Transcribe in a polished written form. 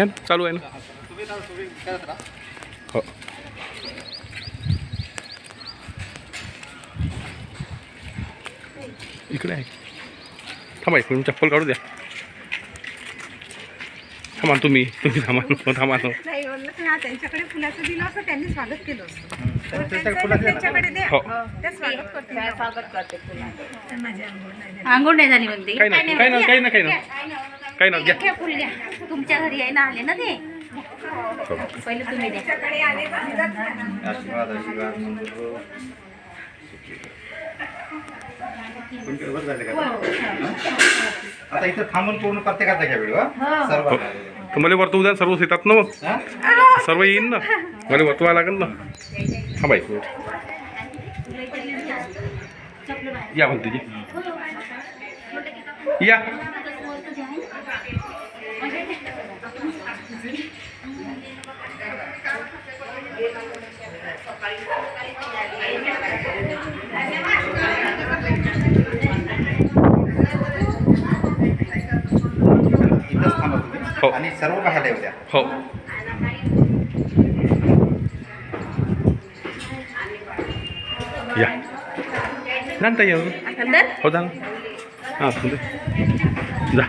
घ्या ना, चालू आहे ना. हो इकडे आहे. थांबा एक मिनिट, चप्पल काढू द्या. थांबा तुम्ही थांबा थांबा. नाही म्हणलं ना, त्यांच्याकडे फुलाचं दिलं असं त्यांनी स्वागत केलं असतं. त्यांच्याकडे द्या, हो. ते स्वागत करतील. स्वागत करते माझी अंघोळ नाही झाली. अंघोळ नाही झाली म्हणते. काही नाही काही नाही काही नाही काही नाही काही नाही घ्या. घ्या फुल घ्या. तुमच्या घरी आहे ना, आले ना ते. पहिले तुम्ही द्या. त्यांच्याकडे आले ना, दिलंच नाही. आशीर्वाद आशीर्वाद मंजूर आता इथं थांबून पूर्ण प्रत्येकाचा घ्या व्हिडिओ सर्व. तर मला वरतो उद्या सर्व येतात ना, मग सर्व येईन ना, मला वरतवा लागेल ना. थांबा एक मिनिट. या म्हणते जी या. इथंच थांबा तुम्ही. हो. आणि सर्व पाहायला येऊ द्या. हो या नंतर येऊ. अंदर हो जा ना. हां जा.